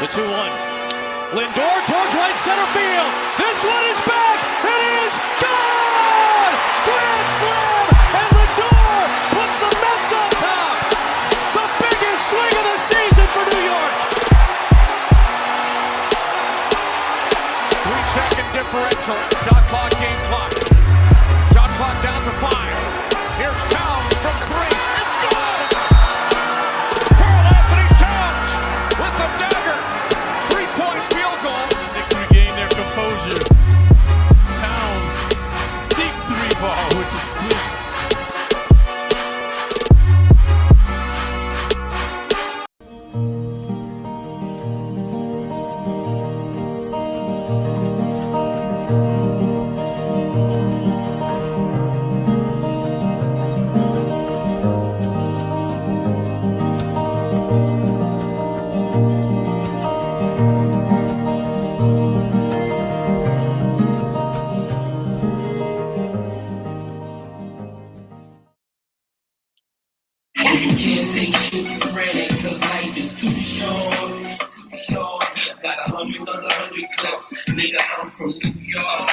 The 2-1. Lindor, George right center field. This one is back. It is gone! Grand slam! And Lindor puts the Mets on top. The biggest swing of the season for New York. 3-second differential. Shot clock, game clock. Shot clock down to 5. Here's Towns from 3. It's gone! Karl Anthony Towns with the dagger. 3-point field goal. Knicks regain their composure. Towns, deep 3-ball with the switch. Can't take shit for granted, cause life is too short, too short. Yeah, got 100 clips, nigga, I'm from New York.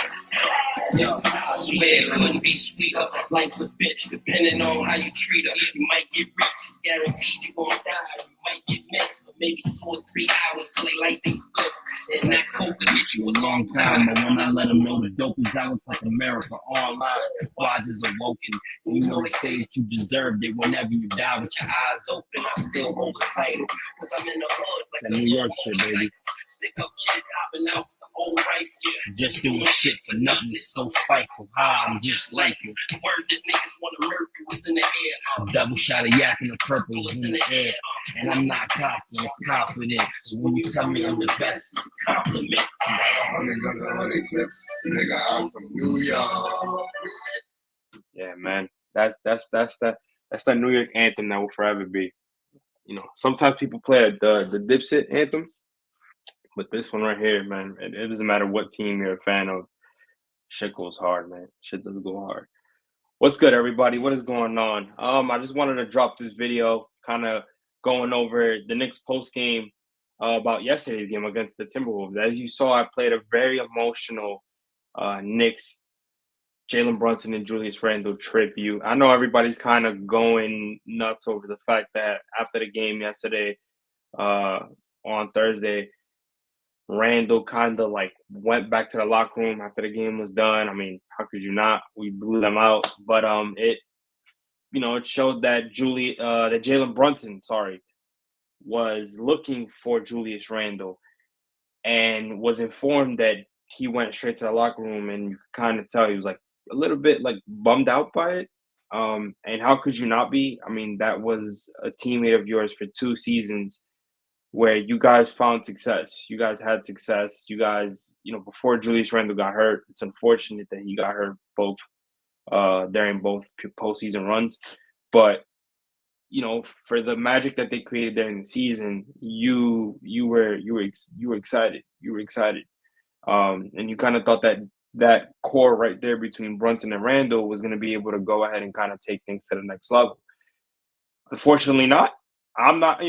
Yo, I swear it couldn't be sweeter. Life's a bitch, depending on how you treat her. You might get rich, it's guaranteed you gon' die. You might get missed for maybe 2 or 3 hours till they light these splits. And that coke will get you a long time. But when I let them know the dope is out, it's like America online. Wise is awoken. You know they say that you deserved it whenever you die with your eyes open. I still hold the title, cause I'm in the hood like that New York shit, baby. Stick up kids hopping out with the old rifle. Just doing shit for nothing. It's so spiteful. I'm just like you. Word that niggas wanna murder is in the air. A double shot of yak and the purple is in the air. And I'm not cocky, I'm confident. So when you tell me I'm the best, it's a compliment. 100 guns, 100 clips, nigga, I'm from New York. Yeah, man. That's the New York anthem that will forever be. You know, sometimes people play the Dipset anthem, but this one right here, man, it doesn't matter what team you're a fan of. Shit goes hard, man. Shit does go hard. What's good, everybody? What is going on? I just wanted to drop this video, kind of going over the Knicks post game about yesterday's game against the Timberwolves. As you saw, I played a very emotional Knicks Jalen Brunson and Julius Randle tribute. I know everybody's kind of going nuts over the fact that after the game yesterday, on Thursday, Randle kind of like went back to the locker room after the game was done. I mean, how could you not? We blew them out. But it showed that Jalen Brunson, was looking for Julius Randle and was informed that he went straight to the locker room, and you could kind of tell he was like a little bit like bummed out by it. And how could you not be? I mean, that was a teammate of yours for 2 seasons where you guys found success. You guys had success. You guys, before Julius Randle got hurt, it's unfortunate that he got hurt both during both postseason runs. But, for the magic that they created during the season, you were excited. You were excited. And you kind of thought that core right there between Brunson and Randle was going to be able to go ahead and kind of take things to the next level. Unfortunately not. I'm not,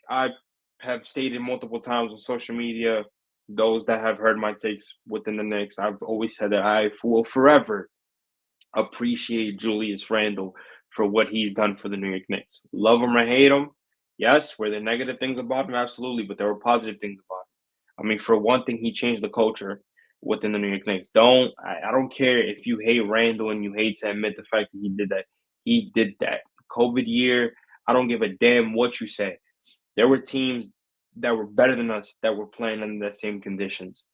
I have stated multiple times on social media, those that have heard my takes within the Knicks, I've always said that I will forever appreciate Julius Randle for what he's done for the New York Knicks. Love him or hate him, yes. Were there negative things about him? Absolutely. But there were positive things about him. I mean, for one thing, he changed the culture within the New York Knicks. I don't care if you hate Randle and you hate to admit the fact that he did that. He did that. COVID year, I don't give a damn what you say. There were teams that were better than us that were playing under the same conditions.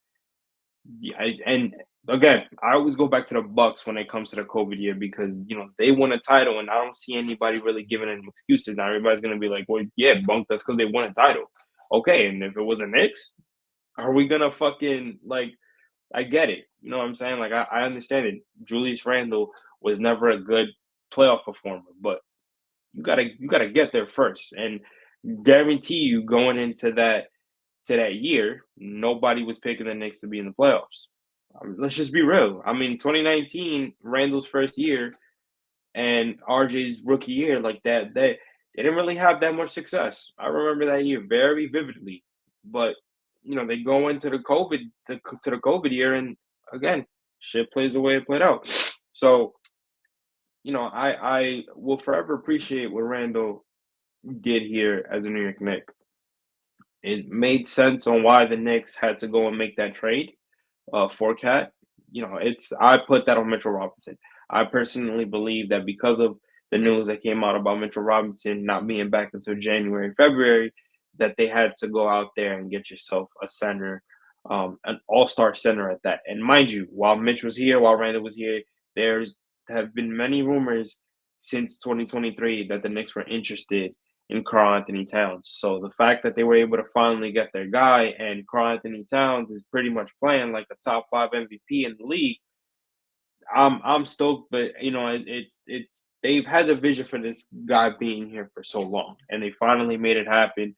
Yeah, and again, I always go back to the Bucks when it comes to the COVID year because, they won a title, and I don't see anybody really giving any excuses. Now, everybody's going to be like, well, yeah, bunk, that's because they won a title. Okay, and if it was the Knicks, are we going to fucking, I get it. You know what I'm saying? I understand it. Julius Randle was never a good playoff performer, but you gotta get there first. And guarantee you going into that year, nobody was picking the Knicks to be in the playoffs. Let's just be real. I mean, 2019, Randle's first year and RJ's rookie year, like that, they didn't really have that much success. I remember that year very vividly. But they go into the COVID year, and again, shit plays the way it played out. So, I will forever appreciate what Randall did here as a New York Knick. It made sense on why the Knicks had to go and make that trade for Cat. I put that on Mitchell Robinson. I personally believe that because of the news that came out about Mitchell Robinson not being back until January, February, that they had to go out there and get yourself a center, an all-star center at that. And mind you, while Mitch was here, while Randall was here, there's have been many rumors since 2023 that the Knicks were interested in Karl Anthony Towns. So the fact that they were able to finally get their guy, and Karl Anthony Towns is pretty much playing like a top 5 MVP in the league, I'm stoked. But it's they've had the vision for this guy being here for so long, and they finally made it happen.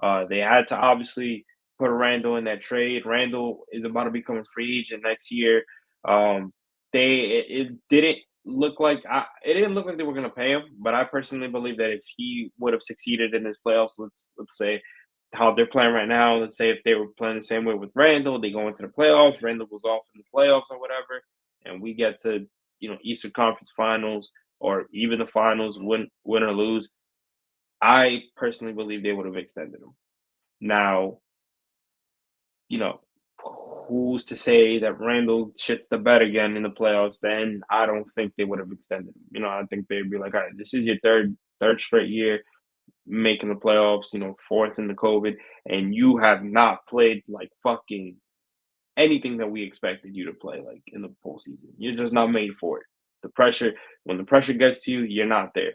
They had to obviously put Randall in that trade. Randall is about to become a free agent next year. It didn't look like it didn't look like they were going to pay him, but I personally believe that if he would have succeeded in his playoffs, let's say how they're playing right now, let's say if they were playing the same way with Randall, they go into the playoffs, Randall goes off in the playoffs or whatever, and we get to Eastern Conference Finals or even the finals, win or lose, I personally believe they would have extended him. Now, who's to say that Randall shits the bed again in the playoffs? Then I don't think they would have extended him. I think they'd be like, all right, this is your third straight year making the playoffs, fourth in the COVID, and you have not played like fucking anything that we expected you to play like in the postseason. You're just not made for it. When the pressure gets to you, you're not there.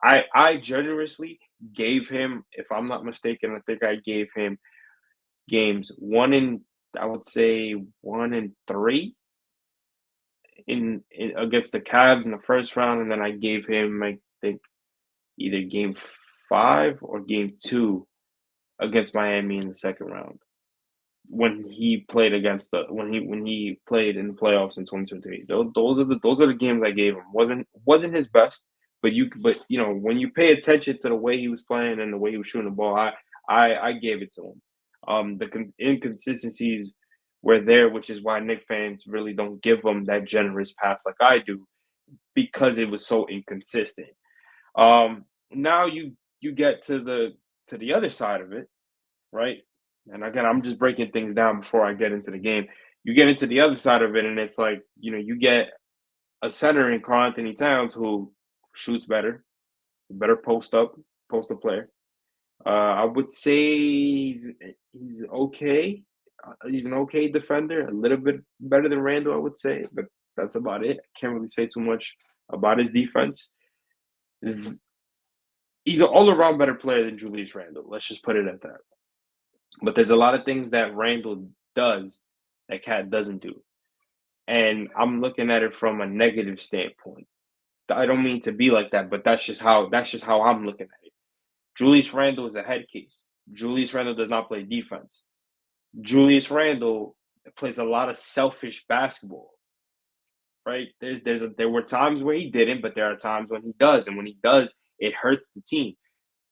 I generously gave him, if I'm not mistaken, I think I gave him games 1 and 3 in against the Cavs in the first round, and then I gave him, I think, either game 5 or game 2 against Miami in the second round when he played when he played in the playoffs in 2023. Those are the games I gave him. Wasn't his best, but when you pay attention to the way he was playing and the way he was shooting the ball, I gave it to him. The inconsistencies were there, which is why Knicks fans really don't give him that generous pass like I do, because it was so inconsistent. Now you get to the other side of it, right? And again, I'm just breaking things down before I get into the game. You get into the other side of it, and it's like, you get a center in Karl Anthony Towns who shoots better, better post-up player. I would say he's okay. He's an okay defender, a little bit better than Randall, I would say, but that's about it. I can't really say too much about his defense. He's an all-around better player than Julius Randle. Let's just put it at that. But there's a lot of things that Randall does that Cat doesn't do. And I'm looking at it from a negative standpoint. I don't mean to be like that, but that's just how I'm looking at it. Julius Randle is a head case. Julius Randle does not play defense. Julius Randle plays a lot of selfish basketball. Right? There were times where he didn't, but there are times when he does, and when he does, it hurts the team.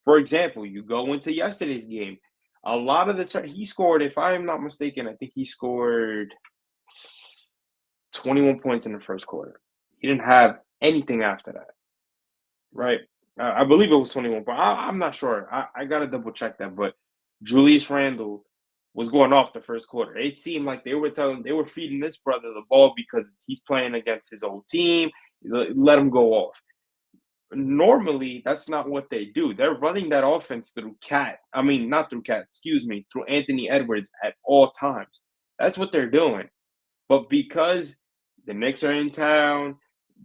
For example, you go into yesterday's game. A lot of the time, he scored, if I am not mistaken, I think he scored 21 points in the first quarter. He didn't have anything after that, right? I believe it was 21 points. I'm not sure. I got to double check that. But Julius Randle was going off the first quarter. It seemed like they were feeding this brother the ball because he's playing against his old team. Let him go off. Normally, that's not what they do. They're running that offense through through Anthony Edwards at all times. That's what they're doing. But because the Knicks are in town,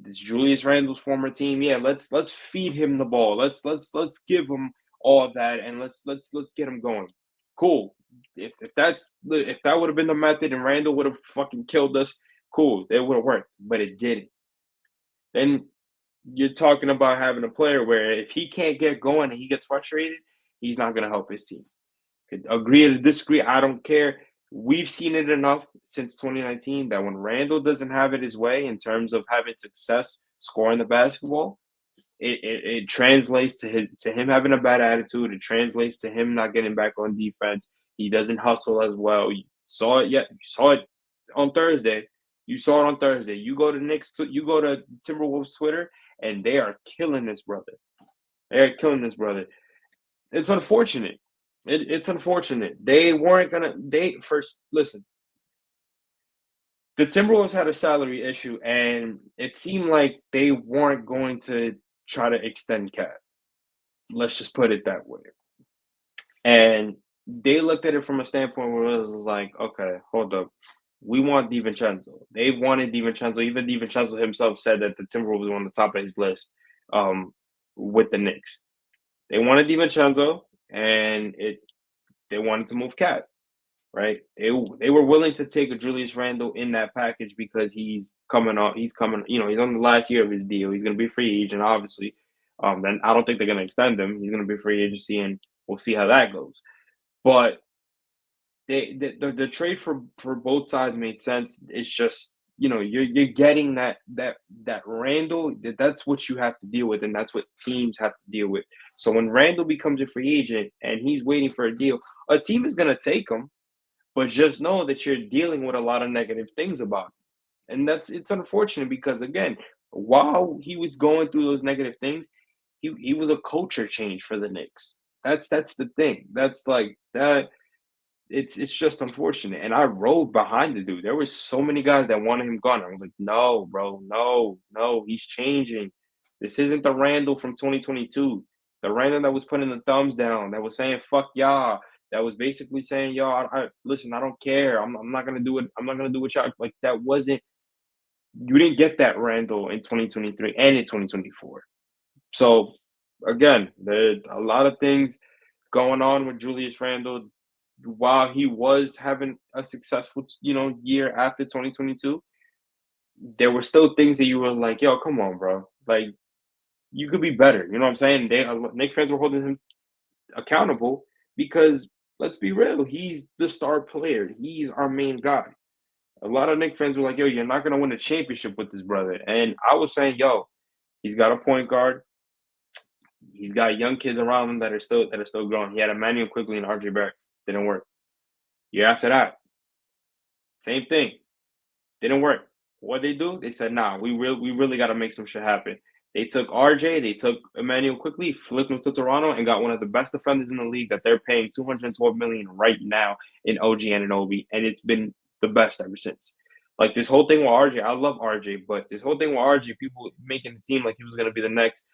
this Julius Randle's former team, let's feed him the ball. Let's give him all of that, and let's get him going. Cool. If that would have been the method and Randle would have fucking killed us, cool, it would have worked. But it didn't. Then you're talking about having a player where if he can't get going and he gets frustrated, he's not going to help his team. Could agree or disagree, I don't care. We've seen it enough since 2019 that when Randle doesn't have it his way in terms of having success scoring the basketball, it translates to him having a bad attitude. It translates to him not getting back on defense. He doesn't hustle as well. You saw it yet. You saw it on Thursday. You saw it on Thursday. You go to Timberwolves Twitter, and they are killing this brother. They are killing this brother. It's unfortunate. It's unfortunate. They weren't gonna. They first listen. The Timberwolves had a salary issue, and it seemed like they weren't going to try to extend Cat. Let's just put it that way. And they looked at it from a standpoint where it was like, okay, hold up. We want DiVincenzo. They wanted DiVincenzo. Even DiVincenzo himself said that the Timberwolves were on the top of his list with the Knicks. They wanted DiVincenzo, and they wanted to move Cat, right? They were willing to take a Julius Randle in that package because he's coming, he's on the last year of his deal. He's going to be free agent, obviously. Then I don't think they're going to extend him. He's going to be free agency, and we'll see how that goes. But the trade for both sides made sense. It's just, you're getting that Randle. That's what you have to deal with, and that's what teams have to deal with. So when Randle becomes a free agent and he's waiting for a deal, a team is going to take him, but just know that you're dealing with a lot of negative things about him. And it's unfortunate because, again, while he was going through those negative things, he was a culture change for the Knicks. That's the thing. That's like that. It's just unfortunate. And I rode behind the dude. There were so many guys that wanted him gone. I was like, no, bro, no, he's changing. This isn't the Randall from 2022. The Randall that was putting the thumbs down, that was saying fuck y'all, that was basically saying, y'all, listen, I don't care. I'm not gonna do it. I'm not gonna do what y'all like. That wasn't. You didn't get that Randall in 2023 and in 2024. So again, there's a lot of things going on with Julius Randle. While he was having a successful, year after 2022, there were still things that you were like, yo, come on, bro. Like, you could be better. You know what I'm saying? Knicks fans were holding him accountable because, let's be real, he's the star player. He's our main guy. A lot of Knicks fans were like, yo, you're not going to win a championship with this brother. And I was saying, yo, he's got a point guard. He's got young kids around him that are still growing. He had Emmanuel Quigley and RJ Barrett. Didn't work. Year after that, same thing. Didn't work. What they do? They said, nah, we really got to make some shit happen. They took RJ, they took Emmanuel Quigley, flipped him to Toronto, and got one of the best defenders in the league that they're paying $212 million right now in OG Anunoby, and it's been the best ever since. Like, this whole thing with RJ, I love RJ, but this whole thing with RJ, people making it seem like he was going to be the next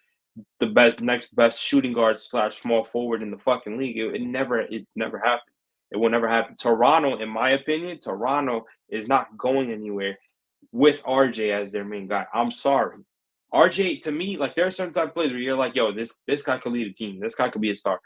best shooting guard / small forward in the fucking league. It never happened. It will never happen. Toronto, in my opinion, is not going anywhere with RJ as their main guy. I'm sorry. RJ, to me, like, there are certain type of plays where you're like, yo, this guy could lead a team. This guy could be a star.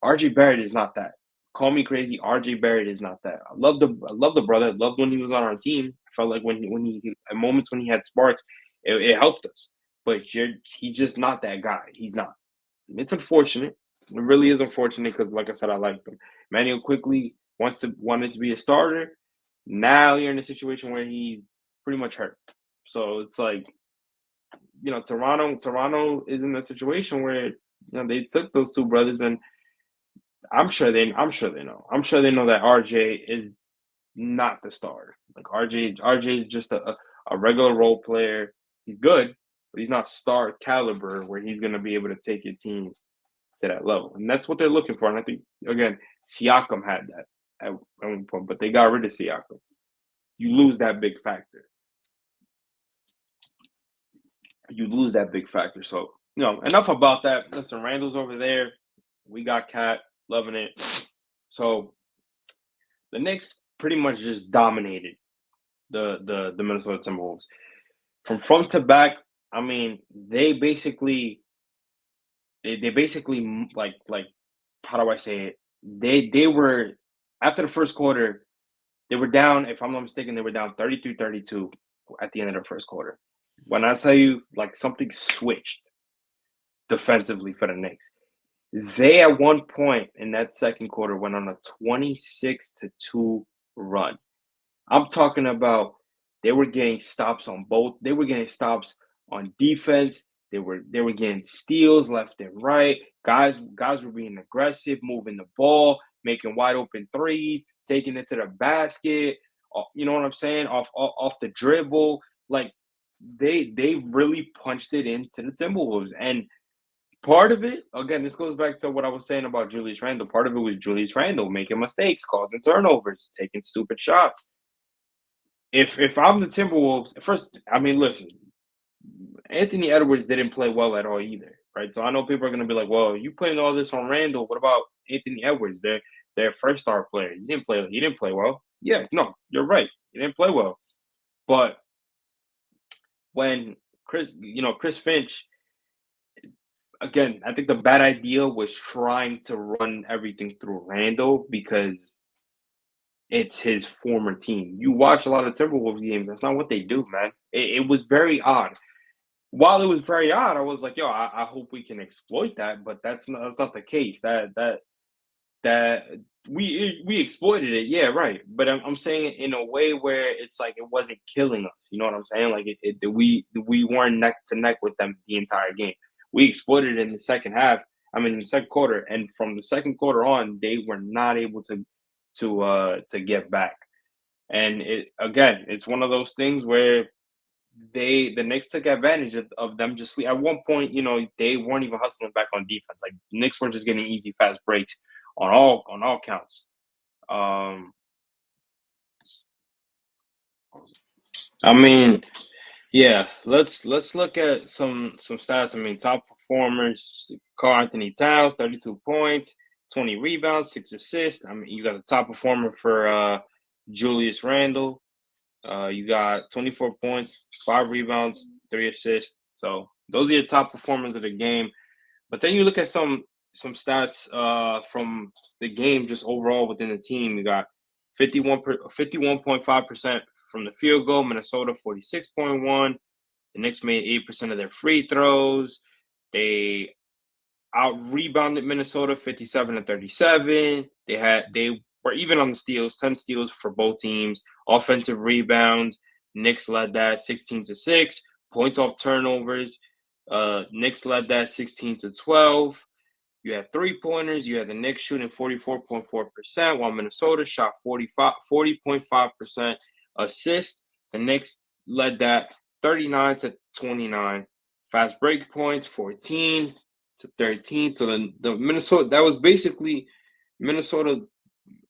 RJ Barrett is not that. Call me crazy. RJ Barrett is not that. I love the brother. I loved when he was on our team. I felt like when he at moments when he had sparks, it helped us. But he's just not that guy. He's not. It's unfortunate. It really is unfortunate because, like I said, I like him. Manuel Quigley wanted to be a starter. Now you're in a situation where he's pretty much hurt. So it's like, Toronto is in a situation where they took those two brothers, and I'm sure they know. I'm sure they know that RJ is not the star. Like, RJ is just a regular role player. He's good, but he's not star caliber where he's going to be able to take your team to that level. And that's what they're looking for. And I think, again, Siakam had that at one point, but they got rid of Siakam. You lose that big factor. So, enough about that. Listen, Randall's over there. We got Cat, loving it. So the Knicks pretty much just dominated the Minnesota Timberwolves. From front to back, I mean, they basically like how do I say it? They were, after the first quarter, they were down, if I'm not mistaken, they were down 33-32 at the end of the first quarter. When I tell you, like, something switched defensively for the Knicks. They, at one point in that second quarter, went on a 26-2 run. I'm talking about they were getting stops on both. They were getting stops on defense. They were getting steals left and right. Guys were being aggressive, moving the ball. making wide open threes, taking it to the basket. You know what I'm saying? Off the dribble, like they really punched it into the Timberwolves. And part of it, again, this goes back to what I was saying about Julius Randle. Part of it was Julius Randle making mistakes, causing turnovers, taking stupid shots. If I'm the Timberwolves, first, I mean, listen, Anthony Edwards didn't play well at all either, right? So I know people are going to be like, "Well, you putting all this on Randle. What about Anthony Edwards? Their first star player. He didn't play. He didn't play well. Yeah, no, you're right. He didn't play well. But when Chris Finch, again, I think the bad idea was trying to run everything through Randle because it's his former team. You watch a lot of Timberwolves games. That's not what they do, man. It was very odd. While it was very odd, I was like, yo, I hope we can exploit that, but that's not the case. That we exploited it, yeah, right. But I'm saying it in a way where it's like it wasn't killing us. You know what I'm saying? Like we weren't neck to neck with them the entire game. We exploited it in the second half. I mean, in the second quarter, and from the second quarter on, they were not able to get back. And it's one of those things where the Knicks took advantage of them just at one point, they weren't even hustling back on defense. Like the Knicks were just getting easy, fast breaks on all counts. I mean, yeah, let's look at some stats. I mean, top performers: Karl-Anthony Towns, 32 points, 20 rebounds, 6 assists. I mean, you got the top performer for Julius Randle. You got 24 points, 5 rebounds, 3 assists. So those are your top performers of the game. But then you look at some stats from the game just overall within the team. You got 51.5% from the field goal. Minnesota 46.1. The Knicks made 8% of their free throws. They out-rebounded Minnesota 57-37. They were even on the steals, 10 steals for both teams. Offensive rebounds, Knicks led that 16-6. Points off turnovers, Knicks led that 16-12. You had 3-pointers. You had the Knicks shooting 44.4%, while Minnesota shot 40.5%. Assist, the Knicks led that 39-29. Fast break points, 14-13. So the Minnesota, that was basically Minnesota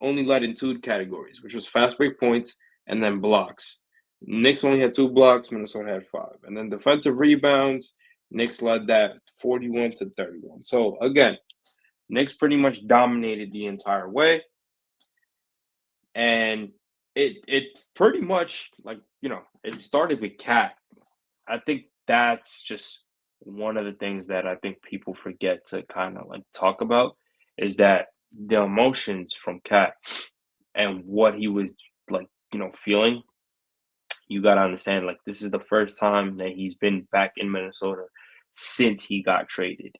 only led in 2 categories, which was fast break points and then blocks. Knicks only had 2 blocks, Minnesota had 5. And then defensive rebounds, Knicks led that 41-31. So again, Knicks pretty much dominated the entire way. And it pretty much, like, it started with Cat. I think that's just one of the things that I think people forget to kind of like talk about is that the emotions from Cat and what he was like, feeling. You got to understand, like, this is the first time that he's been back in Minnesota since he got traded.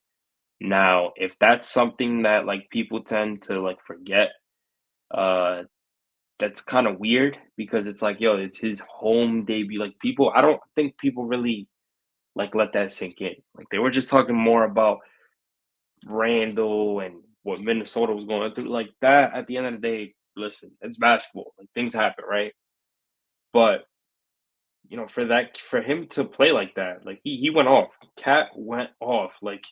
Now, if that's something that like people tend to like forget, that's kind of weird because it's like, yo, it's his home debut. Like I don't think people really like let that sink in. Like they were just talking more about Randall and what Minnesota was going through. Like that, at the end of the day, listen, it's basketball. Like things happen, right? But for him to play like that, like he went off. Cat went off. Like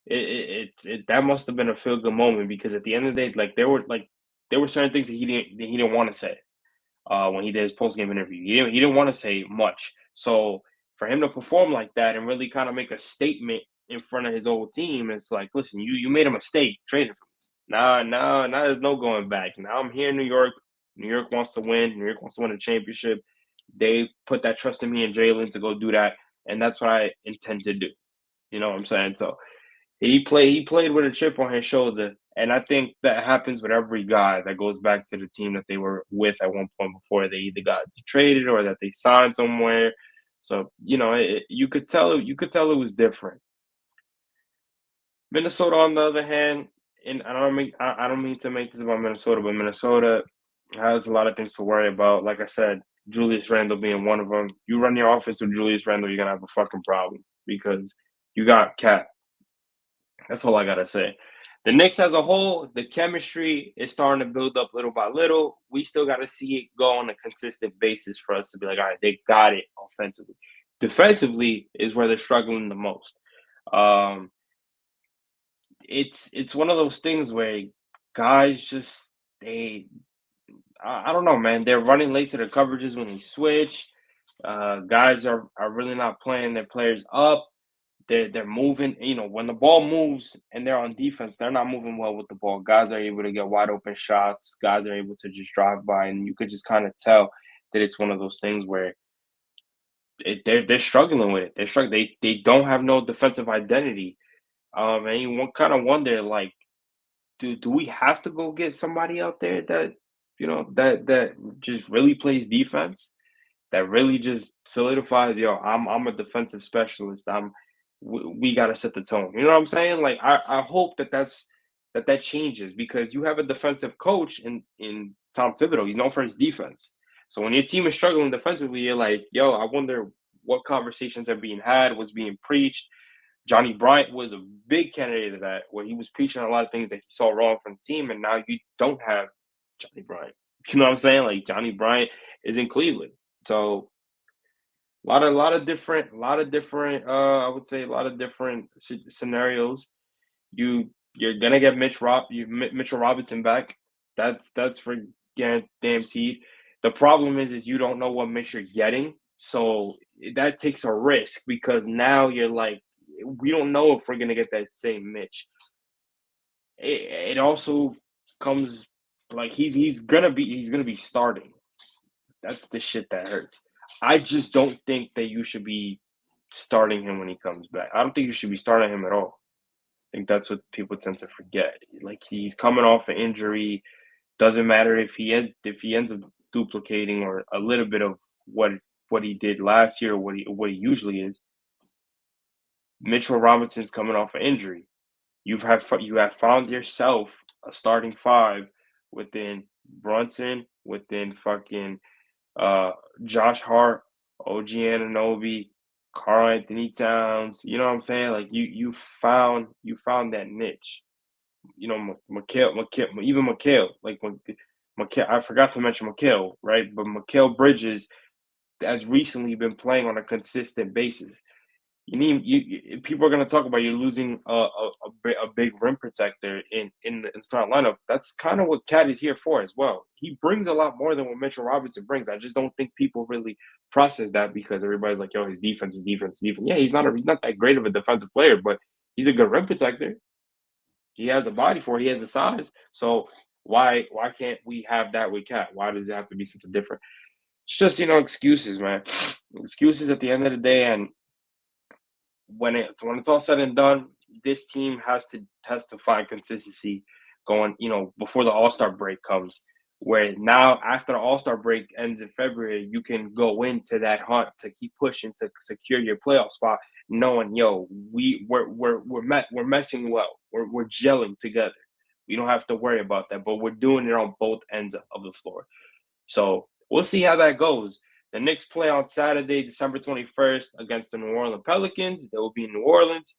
that must have been a feel good moment because at the end of the day, like there were certain things that he didn't want to say when he did his post game interview. He didn't want to say much. So for him to perform like that and really kind of make a statement in front of his old team, it's like, listen, you made a mistake trading for me. Nah, there's no going back. Now I'm here in New York. New York wants to win. New York wants to win a championship. They put that trust in me and Jalen to go do that, and that's what I intend to do. You know what I'm saying? So he played with a chip on his shoulder, and I think that happens with every guy that goes back to the team that they were with at one point before they either got traded or that they signed somewhere. So you could tell it was different. Minnesota, on the other hand, and I don't mean to make this about Minnesota, but Minnesota has a lot of things to worry about. Like I said, Julius Randle being one of them. You run your offense with Julius Randle, you're gonna have a fucking problem because you got Cat. That's all I gotta say. The Knicks as a whole, the chemistry is starting to build up little by little. We still got to see it go on a consistent basis for us to be like, all right, they got it offensively. Defensively is where they're struggling the most. Um, it's one of those things where guys just I don't know, man. They're running late to their coverages when they switch. Guys are really not playing their players up. They're moving, when the ball moves and they're on defense, they're not moving well with the ball. Guys are able to get wide open shots. Guys are able to just drive by, and you could just kind of tell that it's one of those things where they're struggling with it. They're struggling. They don't have no defensive identity. And you kind of wonder, like, do we have to go get somebody out there that that just really plays defense? That really just solidifies, I'm a defensive specialist. We got to set the tone. You know what I'm saying? Like I hope that changes because you have a defensive coach in Tom Thibodeau. He's known for his defense. So when your team is struggling defensively, you're like, yo, I wonder what conversations are being had, what's being preached. Johnny Bryant was a big candidate of that, where he was preaching a lot of things that he saw wrong from the team, and now you don't have Johnny Bryant. You know what I'm saying? Like Johnny Bryant is in Cleveland. So lot of different I would say a lot of different scenarios. You're gonna get Mitchell Robinson back. That's for guaranteed. The problem is you don't know what Mitch you're getting, so that takes a risk because now you're like, we don't know if we're gonna get that same Mitch. It also comes like he's gonna be starting. That's the shit that hurts. I just don't think that you should be starting him when he comes back. I don't think you should be starting him at all. I think that's what people tend to forget. Like he's coming off an injury. Doesn't matter if he ends up duplicating or a little bit of what he did last year or what he usually is. Mitchell Robinson's coming off an injury. You have found yourself a starting five within Brunson, within fucking Josh Hart, OG Anunoby, Karl Anthony Towns. You know what I'm saying? Like you found that niche. Even Mikal, like Mikal, I forgot to mention Mikal, right? But Mikal Bridges has recently been playing on a consistent basis. People are going to talk about you losing a big rim protector in the starting lineup. That's kind of what Cat is here for as well. He brings a lot more than what Mitchell Robinson brings. I just don't think people really process that because everybody's like, yo, his defense is defense. Yeah, he's not that great of a defensive player, but he's a good rim protector. He has a body for it. He has the size. So why can't we have that with Cat? Why does it have to be something different? It's just excuses, man. Excuses at the end of the day, and when it's all said and done, this team has to find consistency going, before the All-Star break comes. Where now after the All-Star break ends in February, you can go into that hunt to keep pushing to secure your playoff spot, knowing, we're messing well. We're gelling together. We don't have to worry about that, but we're doing it on both ends of the floor. So we'll see how that goes. The Knicks play on Saturday, December 21st against the New Orleans Pelicans. They will be in New Orleans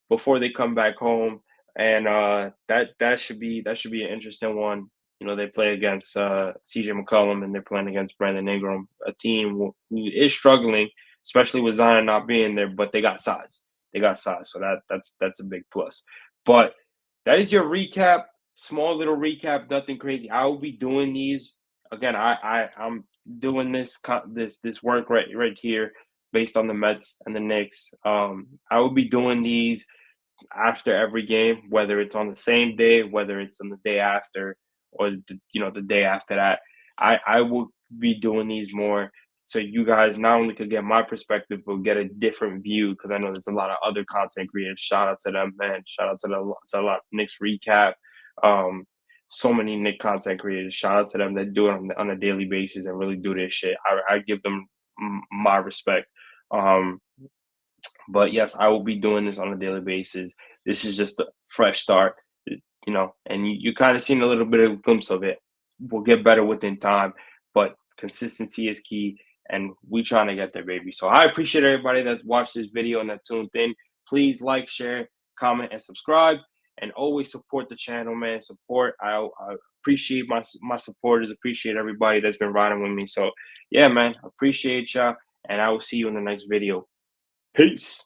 before they come back home, and that should be an interesting one. They play against CJ McCollum, and they're playing against Brandon Ingram, a team who is struggling, especially with Zion not being there. But they got size. So that's a big plus. But that is your recap. Small little recap, nothing crazy. I will be doing these again. I'm doing this work right here based on the Mets and the Knicks. I will be doing these after every game, whether it's on the same day, whether it's on the day after, or the day after that. I will be doing these more so you guys not only could get my perspective but get a different view, because I know there's a lot of other content creators. Shout out to them, man. Shout out to a lot of Knicks recap. So many Knicks content creators. Shout out to them that do it on a daily basis and really do this shit. I give them my respect. But yes, I will be doing this on a daily basis. This is just a fresh start, and you kind of seen a little bit of a glimpse of it. We'll get better within time, but consistency is key, and we trying to get there, baby. So I appreciate everybody that's watched this video and that tuned in. Please like, share, comment, and subscribe. And always support the channel, man. Support. I appreciate my supporters. Appreciate everybody that's been riding with me. So, yeah, man. Appreciate y'all. And I will see you in the next video. Peace.